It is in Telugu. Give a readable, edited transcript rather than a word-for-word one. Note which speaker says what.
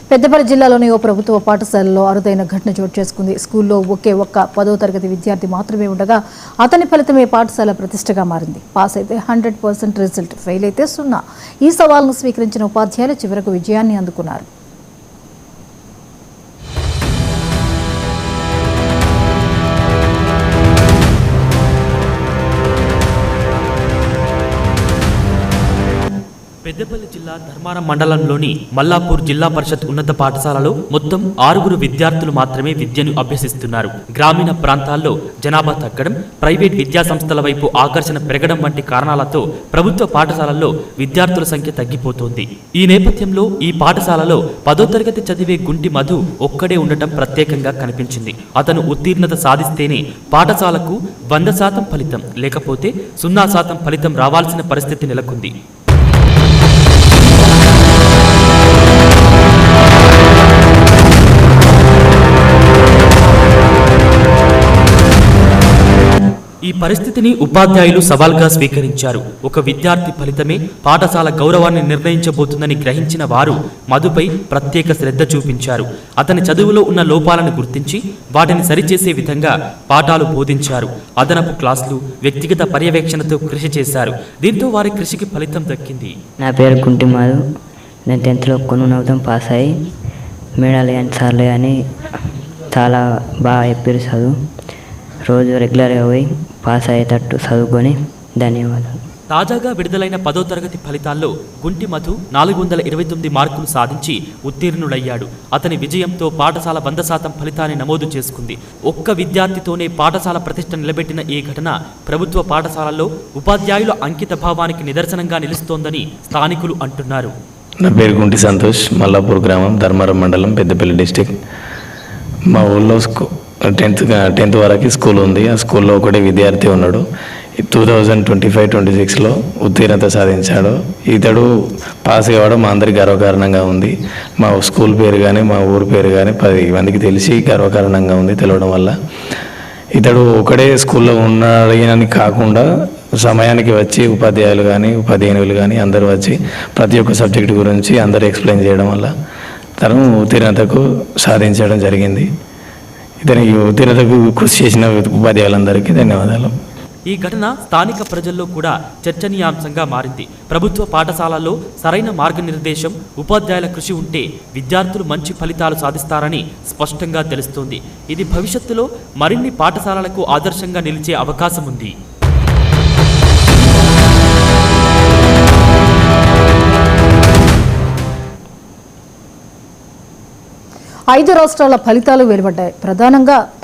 Speaker 1: పెద్దపల్లి జిల్లాలోని ఓ ప్రభుత్వ పాఠశాలలో అరుదైన ఘటన చోటు చేసుకుంది. స్కూల్లో ఒకే ఒక్క 10వ తరగతి విద్యార్థి మాత్రమే ఉండగా అతని ఫలితమే పాఠశాల ప్రతిష్టగా మారింది. పాస్ అయితే 100% రిజల్ట్, ఫెయిల్ అయితే 0. ఈ సవాల్ను స్వీకరించిన ఉపాధ్యాయులు చివరకు విజయాన్ని అందుకున్నారు.
Speaker 2: పెద్దపల్లి జిల్లా ధర్మారం మండలంలోని మల్లాపూర్ జిల్లా పరిషత్ ఉన్నత పాఠశాలలో మొత్తం 6 విద్యార్థులు మాత్రమే విద్యను అభ్యసిస్తున్నారు. గ్రామీణ ప్రాంతాల్లో జనాభా తగ్గడం, ప్రైవేట్ విద్యా సంస్థల వైపు ఆకర్షణ పెరగడం వంటి కారణాలతో ప్రభుత్వ పాఠశాలల్లో విద్యార్థుల సంఖ్య తగ్గిపోతోంది. ఈ నేపథ్యంలో ఈ పాఠశాలలో 10వ తరగతి చదివే గుంటి మధు ఒక్కడే ఉండటం ప్రత్యేకంగా కనిపించింది. అతను ఉత్తీర్ణత సాధిస్తేనే పాఠశాలకు 100% ఫలితం, లేకపోతే 0% ఫలితం రావాల్సిన పరిస్థితి నెలకొంది. ఈ పరిస్థితిని ఉపాధ్యాయులు సవాల్గా స్వీకరించారు. ఒక విద్యార్థి ఫలితమే పాఠశాల గౌరవాన్ని నిర్ణయించబోతుందని గ్రహించిన వారు మధుపై ప్రత్యేక శ్రద్ధ చూపించారు. అతని చదువులో ఉన్న లోపాలను గుర్తించి వాటిని సరిచేసే విధంగా పాఠాలు బోధించారు. అదనపు క్లాసులు, వ్యక్తిగత పర్యవేక్షణతో కృషి చేశారు. దీంతో వారి కృషికి ఫలితం దక్కింది.
Speaker 3: నా పేరు గుంటి మాధు. నేను 10th కొన్ని నవ్వుతాం పాస్ అయ్యి మేడాలు కానీ సార్లు కానీ చాలా బాగా చెప్పారు. చదువు రోజు రెగ్యులర్గా పోయి పాస్ అయ్యేటట్టు చదువుకొని ధన్యవాదాలు.
Speaker 2: తాజాగా విడుదలైన 10వ తరగతి ఫలితాల్లో గుంటి మధు 429 మార్కులు సాధించి ఉత్తీర్ణుడయ్యాడు. అతని విజయంతో పాఠశాల 100% ఫలితాన్ని నమోదు చేసుకుంది. ఒక్క విద్యార్థితోనే పాఠశాల ప్రతిష్ట నిలబెట్టిన ఈ ఘటన ప్రభుత్వ పాఠశాలల్లో ఉపాధ్యాయుల అంకిత భావానికి నిదర్శనంగా నిలుస్తోందని స్థానికులు అంటున్నారు.
Speaker 4: నా పేరు గుంటి సంతోష్, మల్లాపూర్ గ్రామం, ధర్మారం మండలం, పెద్దపల్లి డిస్టిక్. మా ఊళ్ళో 10th వరకు స్కూల్ ఉంది. ఆ స్కూల్లో ఒకటే విద్యార్థి ఉన్నాడు. 2025-26లో ఉత్తీర్ణత సాధించాడు. ఇతడు పాస్ కావడం మా అందరికి గర్వకారణంగా ఉంది. మా స్కూల్ పేరు కానీ మా ఊరి పేరు కానీ 10 మందికి తెలిసి గర్వకారణంగా ఉంది. తెలవడం వల్ల ఇతడు ఒకడే స్కూల్లో ఉన్నాడని కాకుండా సమయానికి వచ్చి ఉపాధ్యాయులు కానీ ఉపాధ్యాయులు కానీ అందరూ వచ్చి ప్రతి ఒక్క సబ్జెక్ట్ గురించి అందరూ ఎక్స్ప్లెయిన్ చేయడం వల్ల తను ఉత్తీర్ణతకు సాధించడం జరిగింది. ఇతనికి ఉత్తీర్ణతకు కృషి చేసిన ఉపాధ్యాయులందరికీ ధన్యవాదాలు.
Speaker 2: ఈ ఘటన స్థానిక ప్రజల్లో కూడా చర్చనీయాంశంగా మారింది. ప్రభుత్వ పాఠశాలల్లో సరైన మార్గనిర్దేశం, ఉపాధ్యాయుల కృషి ఉంటే విద్యార్థులు మంచి ఫలితాలు సాధిస్తారని స్పష్టంగా తెలుస్తోంది. ఇది భవిష్యత్తులో మరిన్ని పాఠశాలలకు ఆదర్శంగా నిలిచే అవకాశం ఉంది.
Speaker 1: 5 రాష్ట్రాల ఫలితాలు వెలువడ్డాయి. ప్రధానంగా